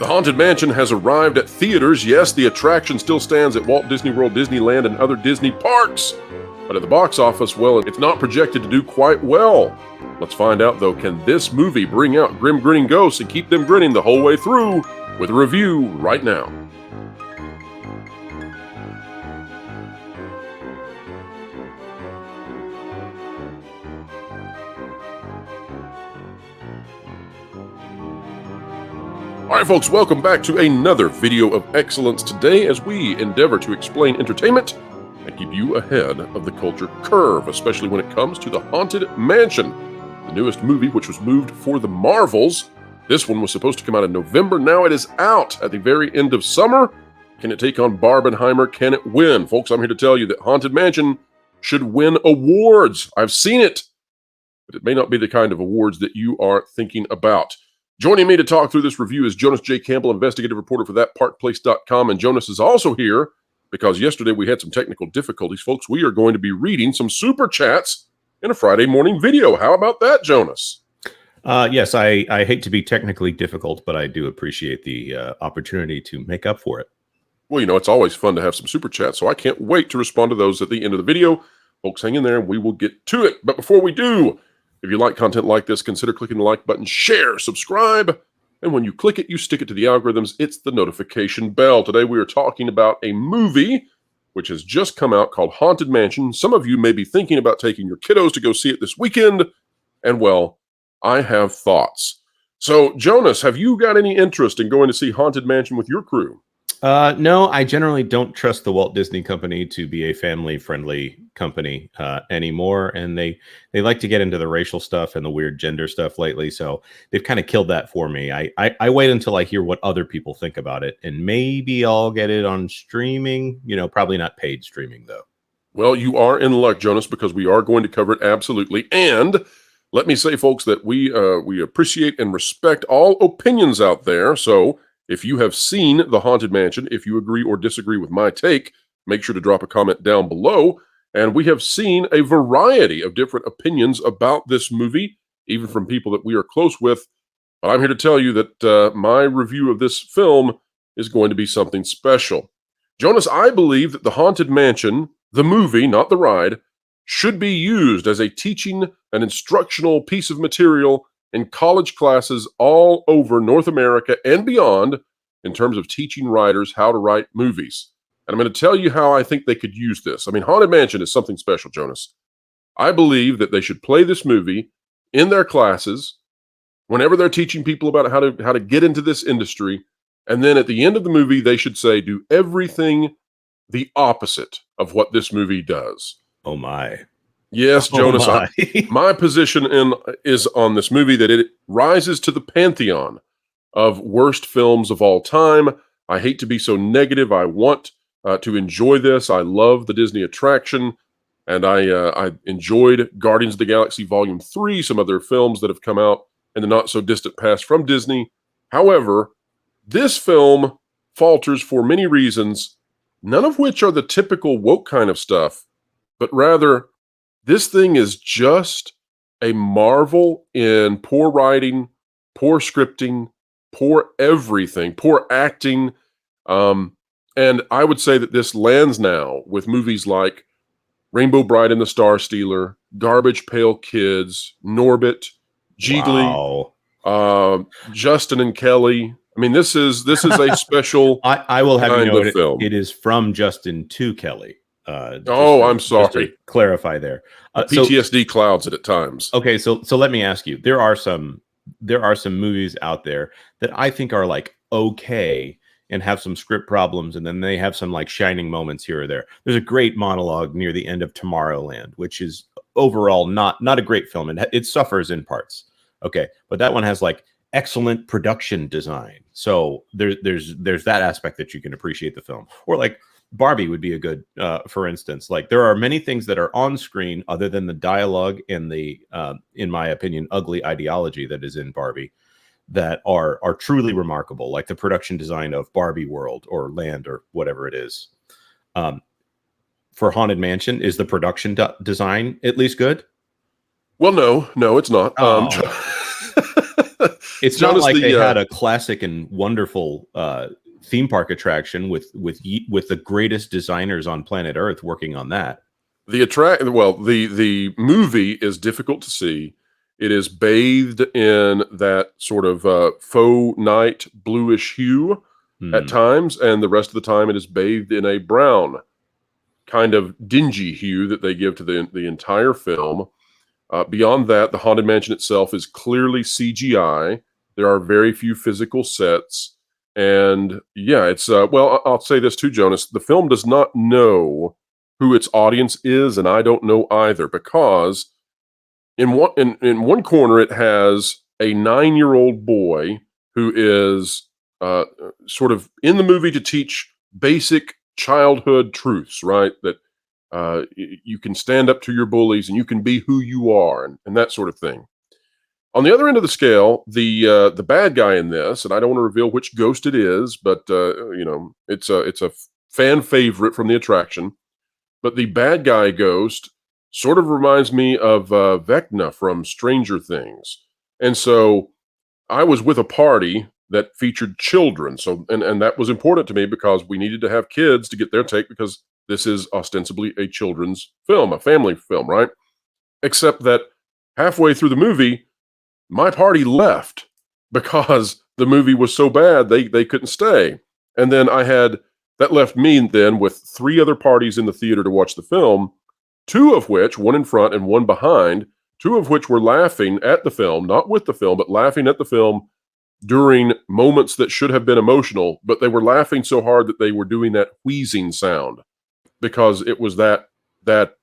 The Haunted Mansion has arrived at theaters. Yes, the attraction still stands at Walt Disney World, Disneyland, and other Disney parks. But at the box office, well, it's not projected to do quite well. Let's find out, though, can this movie bring out grim grinning ghosts and keep them grinning the whole way through? With a review right now. All right, folks, welcome back to another video of excellence today as we endeavor to explain entertainment and keep you ahead of the culture curve, especially when it comes to the Haunted Mansion, the newest movie which was moved for the Marvels. This one was supposed to come out in November. Now it is out at the very end of summer. Can it take on Barbenheimer? Can it win? Folks, I'm here to tell you that Haunted Mansion should win awards. I've seen it, but it may not be the kind of awards that you are thinking about. Joining me to talk through this review is Jonas J. Campbell, investigative reporter for ThatParkPlace.com. And Jonas is also here because yesterday we had some technical difficulties. Folks, we are going to be reading some super chats in a Friday morning video. How about that, Jonas? Yes, I hate to be technically difficult, but I do appreciate the opportunity to make up for it. Well, you know, it's always fun to have some super chats, so I can't wait to respond to those at the end of the video. Folks, hang in there and we will get to it. But before we do, if you like content like this, consider clicking the like button, share, subscribe, and when you click it, you stick it to the algorithms. It's the notification bell. Today we are talking about a movie which has just come out called Haunted Mansion. Some of you may be thinking about taking your kiddos to go see it this weekend, and well, I have thoughts. So, Jonas, have you got any interest in going to see Haunted Mansion with your crew? No, I generally don't trust the Walt Disney Company to be a family-friendly company anymore, and they like to get into the racial stuff and the weird gender stuff lately, so they've kind of killed that for me. I wait until I hear what other people think about it, and maybe I'll get it on streaming, probably not paid streaming, though. Well, you are in luck, Jonas, because we are going to cover it absolutely, and let me say, folks, that we appreciate and respect all opinions out there, so if you have seen The Haunted Mansion, if you agree or disagree with my take, make sure to drop a comment down below. And we have seen a variety of different opinions about this movie, even from people that we are close with. But I'm here to tell you that my review of this film is going to be something special. Jonas, I believe that The Haunted Mansion, the movie, not the ride, should be used as a teaching and instructional piece of material in college classes all over North America and beyond in terms of teaching writers how to write movies. And I'm going to tell you how I think they could use this. I mean, Haunted Mansion is something special, Jonas. I believe that they should play this movie in their classes whenever they're teaching people about how to get into this industry. And then at the end of the movie, they should say, do everything the opposite of what this movie does. Oh, my. Yes, Jonas, my position is on this movie that it rises to the pantheon of worst films of all time. I hate to be so negative. I want to enjoy this. I love the Disney attraction, and I enjoyed Guardians of the Galaxy Volume 3, some other films that have come out in the not-so-distant past from Disney. However, this film falters for many reasons, none of which are the typical woke kind of stuff, but rather this thing is just a marvel in poor writing, poor scripting, poor everything, poor acting. And I would say that this lands now with movies like Rainbow Bride and the Star Stealer, Garbage Pail Kids, Norbit, Jiggly, wow. Justin and Kelly. I mean, this is a special I will have you know film. It is from Justin to Kelly. I'm sorry. Just to clarify there. PTSD clouds it at times. Okay, so let me ask you. There are some movies out there that I think are like okay and have some script problems, and then they have some like shining moments here or there. There's a great monologue near the end of Tomorrowland, which is overall not a great film, and it suffers in parts. Okay, but that one has like excellent production design. So there's that aspect that you can appreciate the film, or like Barbie would be a good, for instance. Like there are many things that are on screen other than the dialogue and the, in my opinion, ugly ideology that is in Barbie that are truly remarkable, like the production design of Barbie World or Land or whatever it is. For Haunted Mansion, is the production design at least good? Well, no, it's not. It's not Jonas, like they had a classic and wonderful theme park attraction with the greatest designers on planet Earth working on that. The movie is difficult to see. It is bathed in that sort of faux night bluish hue at times, and the rest of the time it is bathed in a brown kind of dingy hue that they give to the entire film. Beyond that, the Haunted Mansion itself is clearly CGI. There are very few physical sets. And yeah, it's, I'll say this too, Jonas. The film does not know who its audience is, and I don't know either, because in one corner it has a 9-year-old boy who is sort of in the movie to teach basic childhood truths, right? That you can stand up to your bullies and you can be who you are, and that sort of thing. On the other end of the scale, the bad guy in this, and I don't want to reveal which ghost it is, but it's a fan favorite from the attraction. But the bad guy ghost sort of reminds me of Vecna from Stranger Things, and so I was with a party that featured children. So, and that was important to me because we needed to have kids to get their take, because this is ostensibly a children's film, a family film, right? Except that halfway through the movie, my party left because the movie was so bad they couldn't stay. And then that left me then with 3 other parties in the theater to watch the film, 2 of which, one in front and one behind, 2 of which were laughing at the film, not with the film, but laughing at the film during moments that should have been emotional, but they were laughing so hard that they were doing that wheezing sound because it was that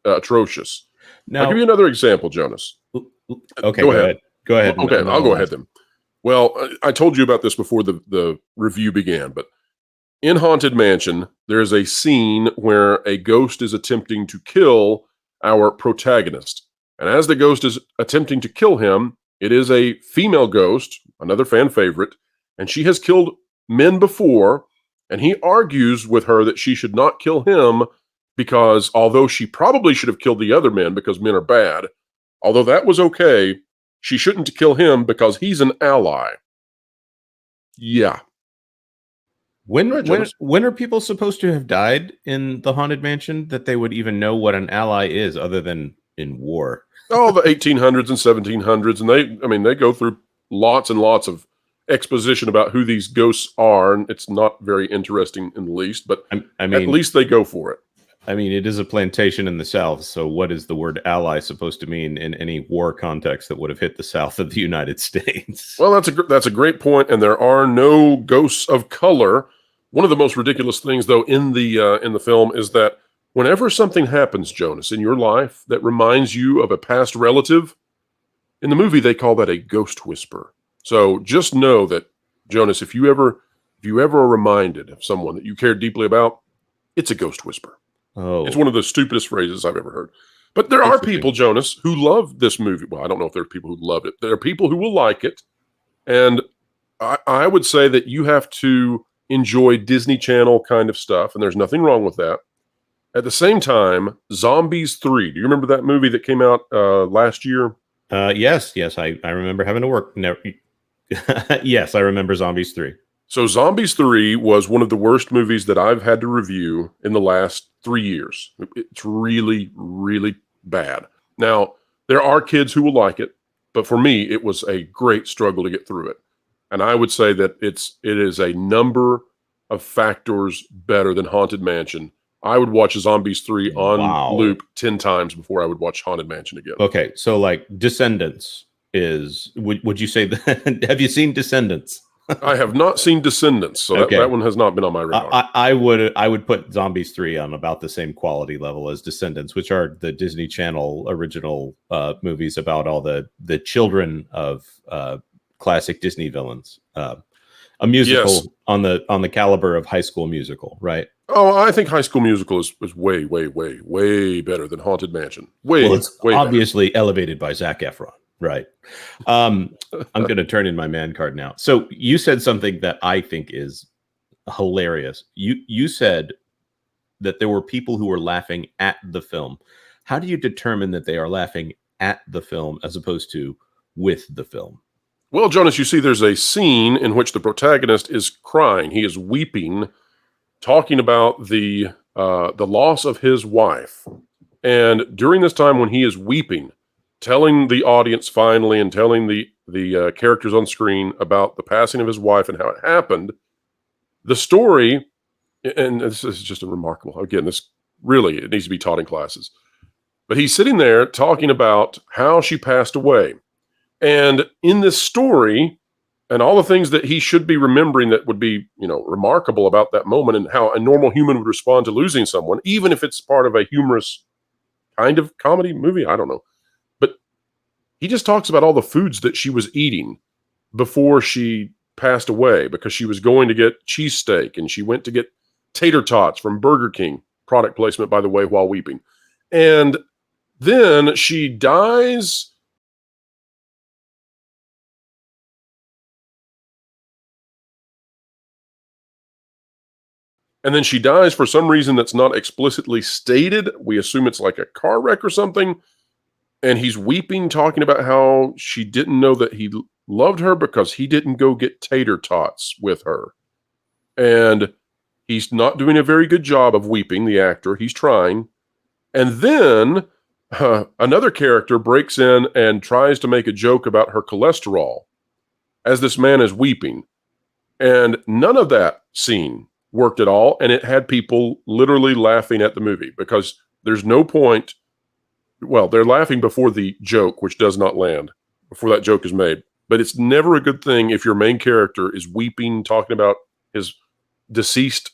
atrocious. Now, I'll give you another example, Jonas. Okay, go ahead. Go ahead. Okay, I'll go ahead then. Well, I told you about this before the review began, but in Haunted Mansion, there is a scene where a ghost is attempting to kill our protagonist. And as the ghost is attempting to kill him, it is a female ghost, another fan favorite, and she has killed men before, and he argues with her that she should not kill him because although she probably should have killed the other men because men are bad, although that was okay, she shouldn't kill him because he's an ally. Yeah. When are people supposed to have died in the Haunted Mansion that they would even know what an ally is other than in war? Oh, the 1800s and 1700s, and they go through lots and lots of exposition about who these ghosts are, and it's not very interesting in the least, but at least they go for it. I mean, it is a plantation in the South, so what is the word ally supposed to mean in any war context that would have hit the South of the United States? Well, that's a great point, and there are no ghosts of color. One of the most ridiculous things, though, in the film is that whenever something happens, Jonas, in your life that reminds you of a past relative, in the movie they call that a ghost whisper. So just know that, Jonas, if you ever are reminded of someone that you care deeply about, it's a ghost whisper. Oh, it's one of the stupidest phrases I've ever heard. But there are people, Jonas, who love this movie. Well, I don't know if there are people who loved it. There are people who will like it, and I would say that you have to enjoy Disney Channel kind of stuff, and there's nothing wrong with that. At the same time, Zombies 3. Do you remember that movie that came out last year? Yes, I remember having to work. No, yes, I remember Zombies 3. So Zombies 3 was one of the worst movies that I've had to review in the last 3 years. It's really, really bad. Now, there are kids who will like it, but for me, it was a great struggle to get through it. And I would say that it is a number of factors better than Haunted Mansion. I would watch Zombies 3 on loop 10 times before I would watch Haunted Mansion again. Okay, so like Descendants is, would you say that, have you seen Descendants? I have not seen Descendants, so that one has not been on my radar. I would put Zombies 3 on about the same quality level as Descendants, which are the Disney Channel original movies about all the children of classic Disney villains. A musical on the caliber of High School Musical, right? Oh, I think High School Musical is way, way, way, way better than Haunted Mansion. It's obviously better. Elevated by Zac Efron. Right. I'm going to turn in my man card now. So you said something that I think is hilarious. You said that there were people who were laughing at the film. How do you determine that they are laughing at the film as opposed to with the film? Well, Jonas, you see, there's a scene in which the protagonist is crying. He is weeping, talking about the loss of his wife. And during this time when he is weeping, telling the audience finally and telling the characters on screen about the passing of his wife and how it happened, the story, and this is just a remarkable, again, this really, it needs to be taught in classes. But he's sitting there talking about how she passed away. And in this story, and all the things that he should be remembering that would be, remarkable about that moment and how a normal human would respond to losing someone, even if it's part of a humorous kind of comedy movie, I don't know. But he just talks about all the foods that she was eating before she passed away, because she was going to get cheesesteak and she went to get tater tots from Burger King, product placement, by the way, while weeping. And then she dies. And then she dies for some reason that's not explicitly stated. We assume it's like a car wreck or something. And he's weeping, talking about how she didn't know that he loved her because he didn't go get tater tots with her. And he's not doing a very good job of weeping, the actor. He's trying. And then another character breaks in and tries to make a joke about her cholesterol as this man is weeping. And none of that scene worked at all, and it had people literally laughing at the movie because there's no point. Well, they're laughing before the joke, which does not land, before that joke is made. But it's never a good thing if your main character is weeping, talking about his deceased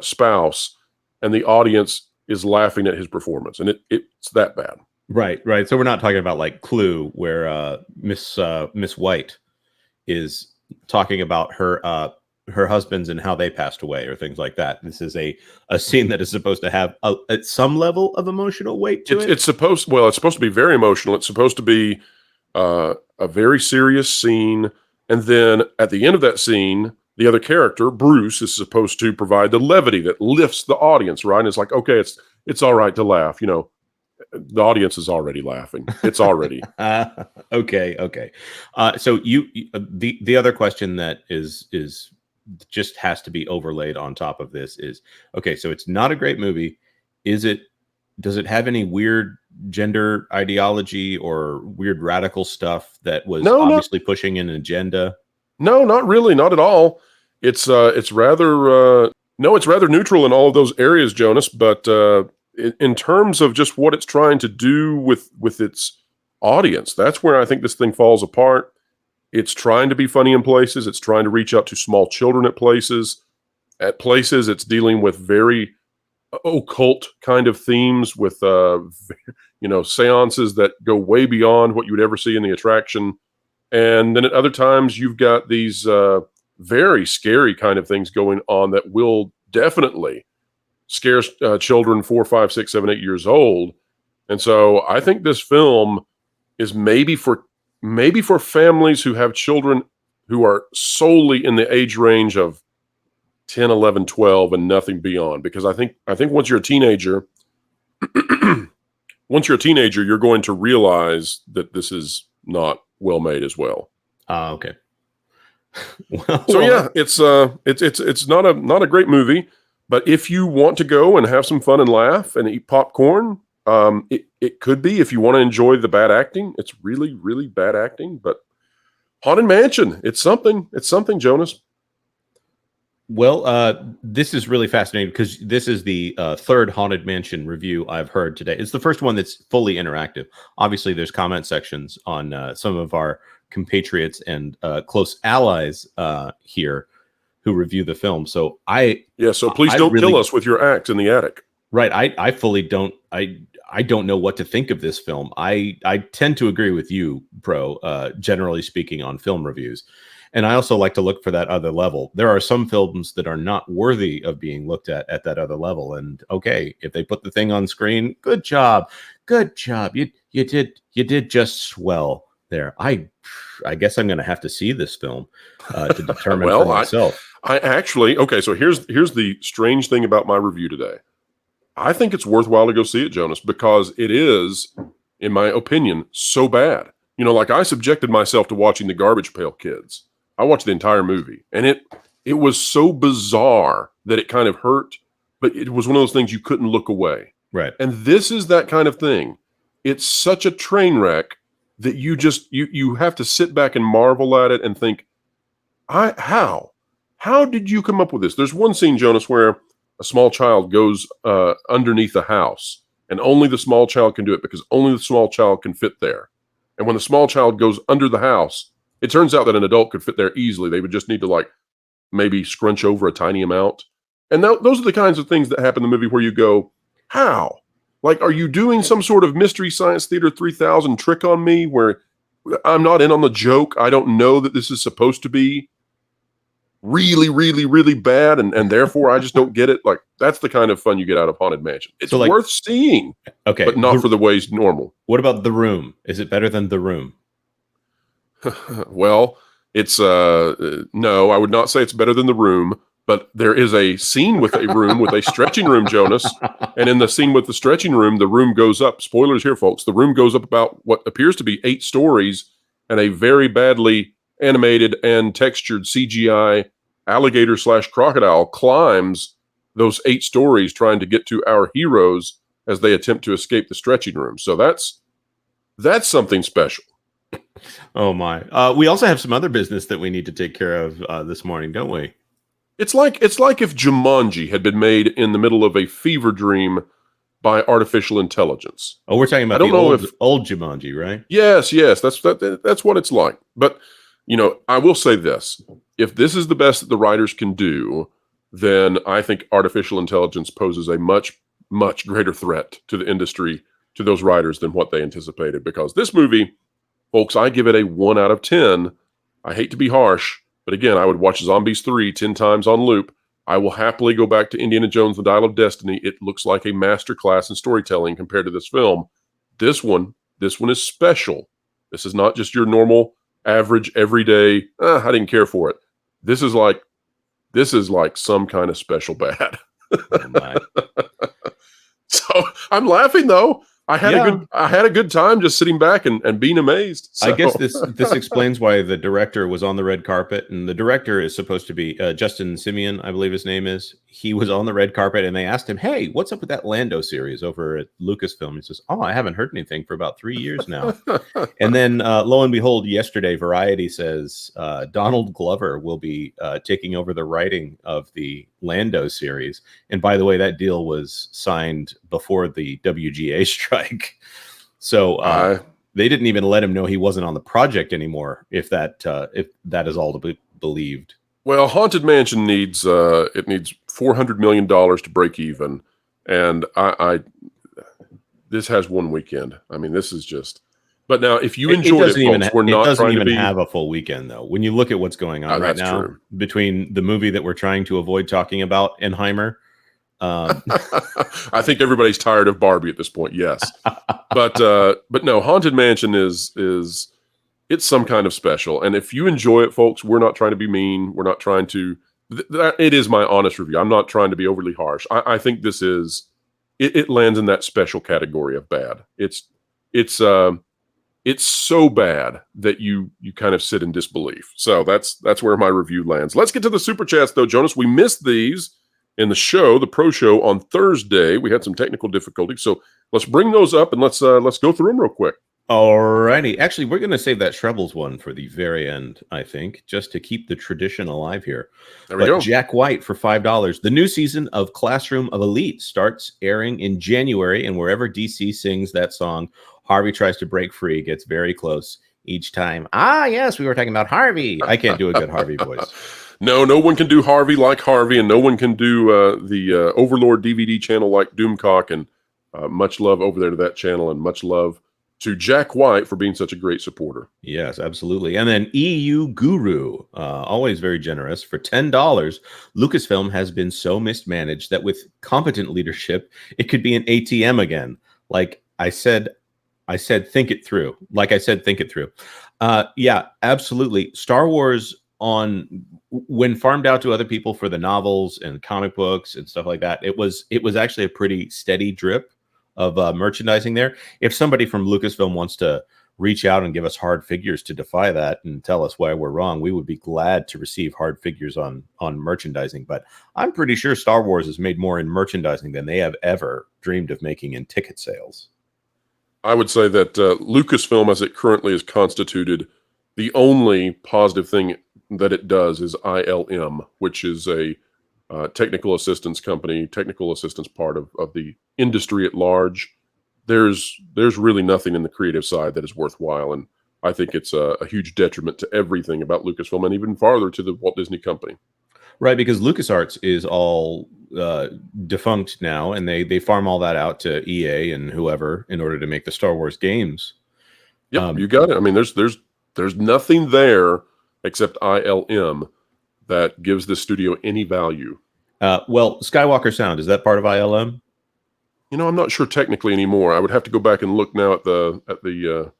spouse, and the audience is laughing at his performance, and it's that bad. Right. So we're not talking about like Clue, where Miss White is talking about her husbands and how they passed away or things like that. This is a scene that is supposed to have some level of emotional weight to it. It's supposed to be very emotional. It's supposed to be a very serious scene. And then at the end of that scene, the other character, Bruce, is supposed to provide the levity that lifts the audience, right? And it's like, okay, it's all right to laugh. The audience is already laughing. It's already. Okay. So the other question that is just has to be overlaid on top of this is, okay, so it's not a great movie. Does it have any weird gender ideology or weird radical stuff that was obviously pushing an agenda? No, not really, not at all. It's rather neutral in all of those areas, Jonas, but in terms of just what it's trying to do with its audience, that's where I think this thing falls apart. It's trying to be funny in places. It's trying to reach out to small children at places. At places, it's dealing with very occult kind of themes with, seances that go way beyond what you would ever see in the attraction. And then at other times, you've got these very scary kind of things going on that will definitely scare children 4, 5, 6, 7, 8 years old. And so I think this film is maybe for families who have children who are solely in the age range of 10, 11, 12 and nothing beyond. Because I think once you're a teenager, you're going to realize that this is not well made as well. Okay. So yeah, it's not a great movie, but if you want to go and have some fun and laugh and eat popcorn, it could be. If you want to enjoy the bad acting, it's really, really bad acting, but Haunted Mansion, it's something, Jonas. Well, this is really fascinating because this is the third Haunted Mansion review I've heard today. It's the first one that's fully interactive. Obviously, there's comment sections on some of our compatriots and close allies here who review the film. So so please don't kill us with your act in the attic. Right. I fully don't. I don't know what to think of this film. I tend to agree with you, Pro, generally speaking, on film reviews. And I also like to look for that other level. There are some films that are not worthy of being looked at that other level. And okay, if they put the thing on screen, good job. You did just swell there. I guess I'm going to have to see this film to determine for myself. I actually, okay, so here's the strange thing about my review today. I think it's worthwhile to go see it, Jonas, because it is, in my opinion, so bad. You know, like I subjected myself to watching the Garbage Pail Kids. I watched the entire movie, and it was so bizarre that it kind of hurt, but it was one of those things you couldn't look away. Right. And this is that kind of thing. It's such a train wreck that you have to sit back and marvel at it and think, how did you come up with this? There's one scene, Jonas, where a small child goes underneath a house, and only the small child can do it because only the small child can fit there. And when the small child goes under the house, it turns out that an adult could fit there easily. They would just need to like maybe scrunch over a tiny amount. And those are the kinds of things that happen in the movie where you go, how? Like, are you doing some sort of Mystery Science Theater 3000 trick on me where I'm not in on the joke? I don't know that this is supposed to be really, really, really bad, and therefore I just don't get it. Like, that's the kind of fun you get out of Haunted Mansion. It's worth seeing, okay, but not for the ways normal. What about The Room? Is it better than The Room? Well, it's no, I would not say it's better than The Room, but there is a scene with a room, with a stretching room, Jonas, and in the scene with the stretching room, the room goes up. Spoilers here, folks. The room goes up about what appears to be 8 stories, and a very badly animated and textured CGI alligator/crocodile climbs those 8 stories trying to get to our heroes as they attempt to escape the stretching room. So that's something special. Oh my. We also have some other business that we need to take care of this morning, don't we? It's like if Jumanji had been made in the middle of a fever dream by artificial intelligence. Oh, we're talking about the old Jumanji, right? Yes, that's what it's like. But you know, I will say this: if this is the best that the writers can do, then I think artificial intelligence poses a much, much greater threat to the industry, to those writers, than what they anticipated. Because this movie, folks, I give it a 1 out of 10. I hate to be harsh, but again, I would watch Zombies 3 10 times on loop. I will happily go back to Indiana Jones: The Dial of Destiny. It looks like a masterclass in storytelling compared to this film. This one is special. This is not just your normal, average, everyday, I didn't care for it. This is like some kind of special bad. Oh my. So I'm laughing though. I had a good time just sitting back and being amazed. So. I guess this explains why the director was on the red carpet, and the director is supposed to be Justin Simeon, I believe his name is. He was on the red carpet, and they asked him, "Hey, what's up with that Lando series over at Lucasfilm?" He says, "Oh, I haven't heard anything for about 3 years now." And then, lo and behold, yesterday, Variety says Donald Glover will be taking over the writing of the Lando series. And by the way, that deal was signed before the WGA strike. So they didn't even let him know he wasn't on the project anymore, if that is all to be believed. Well, Haunted Mansion needs $400 million to break even, and this has one weekend. I mean, this is just. But now, if you enjoyed it, folks, we're not trying to have a full weekend though. When you look at what's going on right now, true. Between the movie that we're trying to avoid talking about, Enheimer. I think everybody's tired of Barbie at this point. Yes, but no, Haunted Mansion is it's some kind of special. And if you enjoy it, folks, we're not trying to be mean. We're not trying to. It is my honest review. I'm not trying to be overly harsh. I think this is it lands in that special category of bad. It's so bad that you kind of sit in disbelief. So that's where my review lands. Let's get to the super chats though, Jonas. We missed these in the show, the pro show on Thursday. We had some technical difficulties, so let's bring those up and let's go through them real quick. Alrighty. Actually, we're going to save that Shrebbles one for the very end, I think, just to keep the tradition alive here. There we go. Jack White for $5. The new season of Classroom of Elite starts airing in January, and wherever DC sings that song, Harvey tries to break free, gets very close each time. Ah, yes, we were talking about Harvey. I can't do a good Harvey voice. No one can do Harvey like Harvey, and no one can do the Overlord DVD channel like Doomcock, and much love over there to that channel, and much love to Jack White for being such a great supporter. Yes, absolutely. And then EU Guru, always very generous, for $10. Lucasfilm has been so mismanaged that with competent leadership, it could be an ATM again. Like I said, think it through. Yeah, absolutely. Star Wars, when farmed out to other people for the novels and comic books and stuff like that, it was actually a pretty steady drip of merchandising there. If somebody from Lucasfilm wants to reach out and give us hard figures to defy that and tell us why we're wrong, we would be glad to receive hard figures on merchandising. But I'm pretty sure Star Wars has made more in merchandising than they have ever dreamed of making in ticket sales. I would say that Lucasfilm, as it currently is constituted, the only positive thing that it does is ILM, which is a technical assistance company, technical assistance part of the industry at large. There's really nothing in the creative side that is worthwhile, and I think it's a huge detriment to everything about Lucasfilm, and even farther to the Walt Disney Company. Right, because LucasArts is all defunct now, and they farm all that out to EA and whoever in order to make the Star Wars games. Yep, you got it. I mean, there's nothing there except ILM that gives this studio any value. Well, Skywalker Sound, is that part of ILM? You know, I'm not sure technically anymore. I would have to go back and look now at the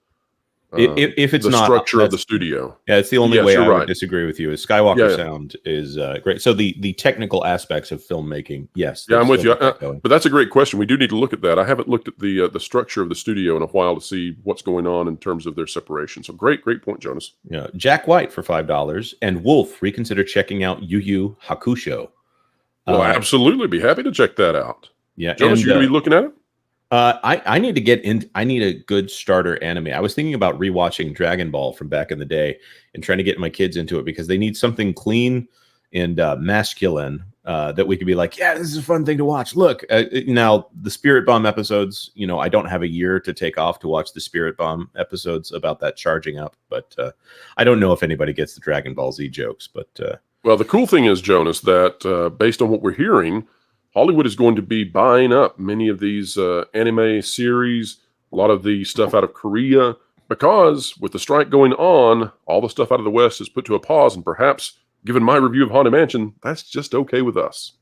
if it's the not structure of the studio. Yeah, it's the only way I right. would disagree with you. Is Skywalker Sound is great. So the technical aspects of filmmaking, yes. Yeah, I'm with you. But that's a great question. We do need to look at that. I haven't looked at the structure of the studio in a while to see what's going on in terms of their separation. So great point, Jonas. Yeah, Jack White for $5 and Wolf, reconsider checking out Yu Yu Hakusho. Well, absolutely, be happy to check that out. Yeah, Jonas, you gonna be looking at it? I need to get in. I need a good starter anime. I was thinking about rewatching Dragon Ball from back in the day and trying to get my kids into it because they need something clean and masculine that we could be like, yeah, this is a fun thing to watch. Look, now the Spirit Bomb episodes, you know, I don't have a year to take off to watch the Spirit Bomb episodes about that charging up, but I don't know if anybody gets the Dragon Ball Z jokes. But well, the cool thing is, Jonas, that based on what we're hearing, Hollywood is going to be buying up many of these anime series, a lot of the stuff out of Korea, because with the strike going on, all the stuff out of the West is put to a pause, and perhaps, given my review of Haunted Mansion, that's just okay with us.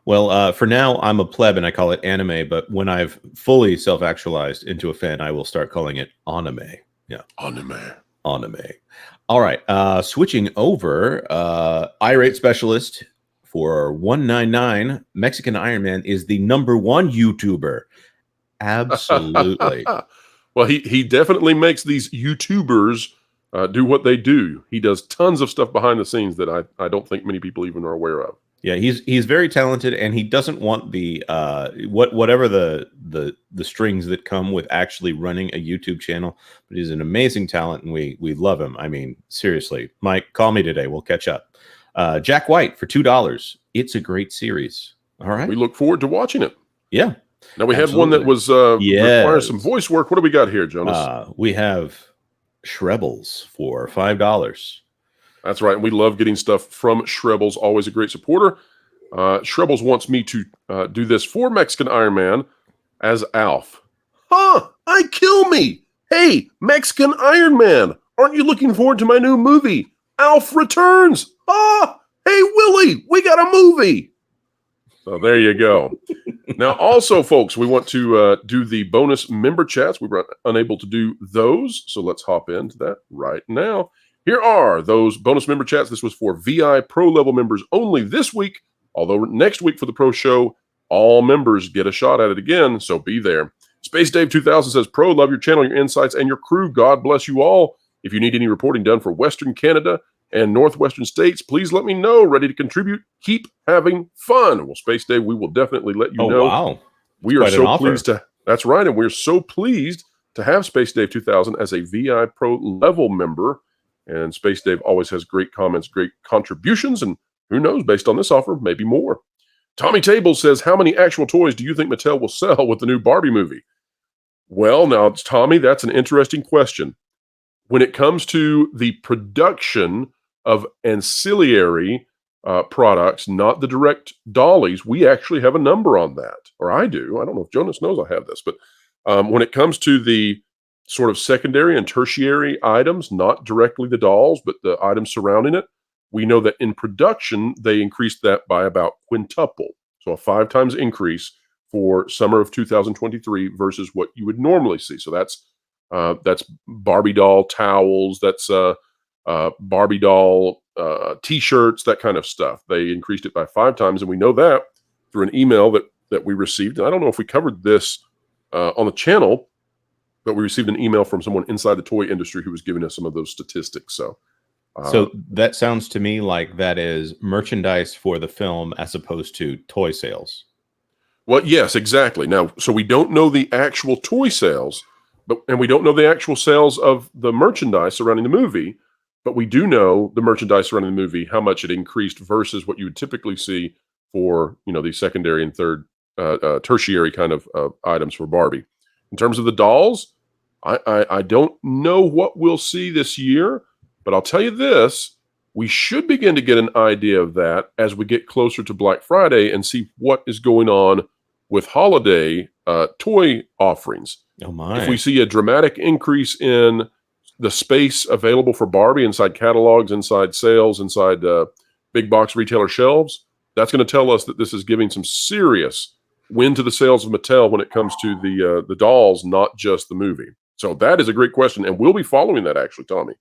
Well, for now, I'm a pleb and I call it anime, but when I've fully self-actualized into a fan, I will start calling it anime. Yeah. Anime. All right. Switching over, irate specialist for $1.99, Mexican Iron Man is the #1 YouTuber. Absolutely. Well, he definitely makes these YouTubers do what they do. He does tons of stuff behind the scenes that I don't think many people even are aware of. Yeah, he's very talented, and he doesn't want the whatever the strings that come with actually running a YouTube channel. But he's an amazing talent, and we love him. I mean, seriously, Mike, call me today. We'll catch up. Jack White for $2. It's a great series. All right, we look forward to watching it. Yeah. Now we have one that was requires some voice work. What do we got here, Jonas? We have Shrebbles for $5. That's right. And we love getting stuff from Shrebbles. Always a great supporter. Shrebbles wants me to do this for Mexican Iron Man as Alf. Huh! I kill me. Hey, Mexican Iron Man. Aren't you looking forward to my new movie? Alf Returns. Ah! Hey, Willie, we got a movie. So there you go. Now, also, folks, we want to do the bonus member chats. We were unable to do those, so let's hop into that right now. Here are those bonus member chats. This was for VI Pro level members only this week, although next week for the Pro Show, all members get a shot at it again, so be there. Space Dave 2000 says, Pro, love your channel, your insights, and your crew. God bless you all. If you need any reporting done for Western Canada and Northwestern states, please let me know. Ready to contribute. Keep having fun. Well, Space Dave, we will definitely let you know. Wow. We are so pleased to, that's right, and we're so pleased to have Space Dave 2000 as a VI Pro level member. And Space Dave always has great comments, great contributions, and who knows, based on this offer, maybe more. Tommy Table says, how many actual toys do you think Mattel will sell with the new Barbie movie? Well, now, Tommy, that's an interesting question. When it comes to the production of ancillary products, not the direct dollies, we actually have a number on that, or I do. I don't know if Jonas knows I have this, but when it comes to the sort of secondary and tertiary items, not directly the dolls, but the items surrounding it, we know that in production, they increased that by about quintuple. So a 5 times increase for summer of 2023 versus what you would normally see. So that's Barbie doll towels, that's Barbie doll T-shirts, that kind of stuff. They increased it by 5 times, and we know that through an email that we received. And I don't know if we covered this on the channel, but we received an email from someone inside the toy industry who was giving us some of those statistics. So that sounds to me like that is merchandise for the film as opposed to toy sales. Well, yes, exactly. Now, so we don't know the actual toy sales, and we don't know the actual sales of the merchandise surrounding the movie, but we do know the merchandise surrounding the movie, how much it increased versus what you would typically see for, the secondary and third, tertiary kind of items for Barbie. In terms of the dolls, I don't know what we'll see this year, but I'll tell you this, we should begin to get an idea of that as we get closer to Black Friday and see what is going on with holiday toy offerings. Oh my. If we see a dramatic increase in the space available for Barbie inside catalogs, inside sales, inside big box retailer shelves, that's going to tell us that this is giving some serious win to the sales of Mattel when it comes to the dolls, not just the movie. So that is a great question, and we'll be following that, actually, Tommy.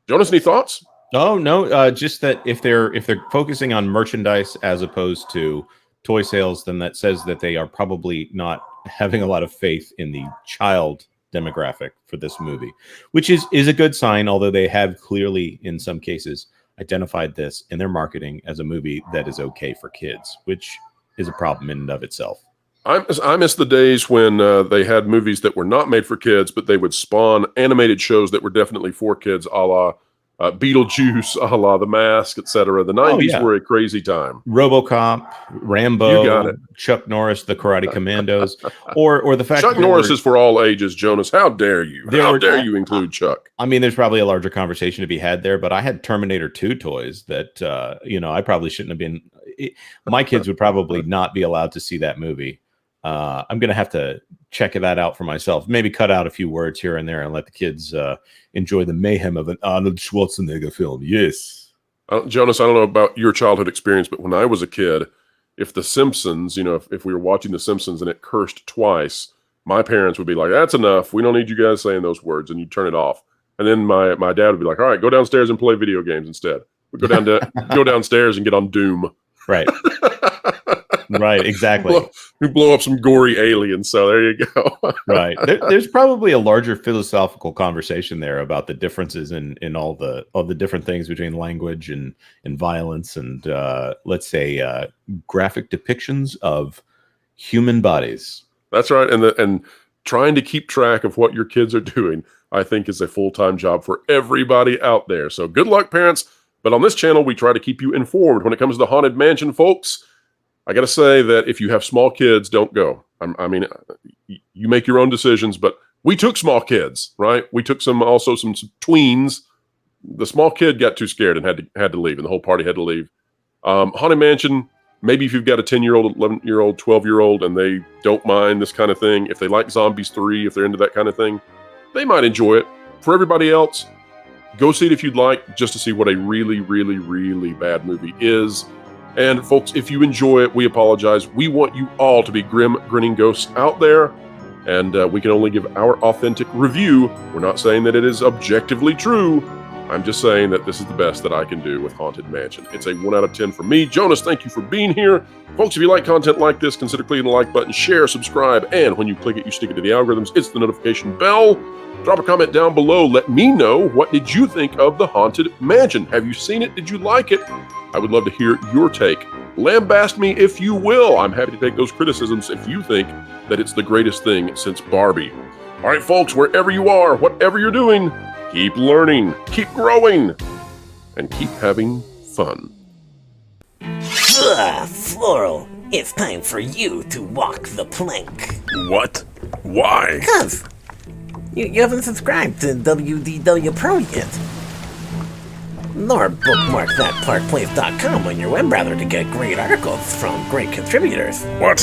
Jonas, any thoughts? Oh no, just that if they're focusing on merchandise as opposed to toy sales, then that says that they are probably not having a lot of faith in the child demographic for this movie, which is a good sign, although they have clearly in some cases identified this in their marketing as a movie that is okay for kids, which is a problem in and of itself. I miss the days when they had movies that were not made for kids, but they would spawn animated shows that were definitely for kids, a la Beetlejuice, a la The Mask, etc. The 90s were a crazy time. RoboCop, Rambo, you got it. Chuck Norris, The Karate Commandos, or the fact Chuck Norris is for all ages, Jonas. How dare you? How dare you include Chuck? I mean, there's probably a larger conversation to be had there, but I had Terminator 2 toys that, I probably shouldn't have been. My kids would probably not be allowed to see that movie. I'm going to have to check that out for myself. Maybe cut out a few words here and there and let the kids enjoy the mayhem of an Arnold Schwarzenegger film. Yes. Jonas, I don't know about your childhood experience, but when I was a kid, if The Simpsons, if we were watching The Simpsons and it cursed twice, my parents would be like, that's enough. We don't need you guys saying those words. And you'd turn it off. And then my dad would be like, all right, go downstairs and play video games instead. We go downstairs and get on Doom. Right. Right, exactly. We blow up some gory aliens, so there you go. Right. There's probably a larger philosophical conversation there about the differences in all the different things between language and violence and let's say graphic depictions of human bodies. That's right. And trying to keep track of what your kids are doing, I think, is a full-time job for everybody out there. So good luck, parents. But on this channel, we try to keep you informed when it comes to Haunted Mansion, folks. I got to say that if you have small kids, don't go. I mean, you make your own decisions, but we took small kids, right? We took some tweens. The small kid got too scared and had to leave, and the whole party had to leave. Haunted Mansion, maybe if you've got a 10-year-old, 11-year-old, 12-year-old, and they don't mind this kind of thing, if they like Zombies 3, if they're into that kind of thing, they might enjoy it. For everybody else, go see it if you'd like, just to see what a really, really, really bad movie is. And folks, if you enjoy it, we apologize. We want you all to be grinning ghosts out there, and we can only give our authentic review. We're not saying that it is objectively true. I'm just saying that this is the best that I can do with Haunted Mansion. It's a 1 out of 10 for me. Jonas, thank you for being here. Folks, if you like content like this, consider clicking the like button, share, subscribe, and when you click it, you stick it to the algorithms. It's the notification bell. Drop a comment down below. Let me know, what did you think of the Haunted Mansion? Have you seen it? Did you like it? I would love to hear your take. Lambast me if you will. I'm happy to take those criticisms if you think that it's the greatest thing since Barbie. All right, folks, wherever you are, whatever you're doing, keep learning, keep growing, and keep having fun. Floral, it's time for you to walk the plank. What? Why? Because you haven't subscribed to WDW Pro yet. Nor bookmark thatparkplace.com on your web browser to get great articles from great contributors. What?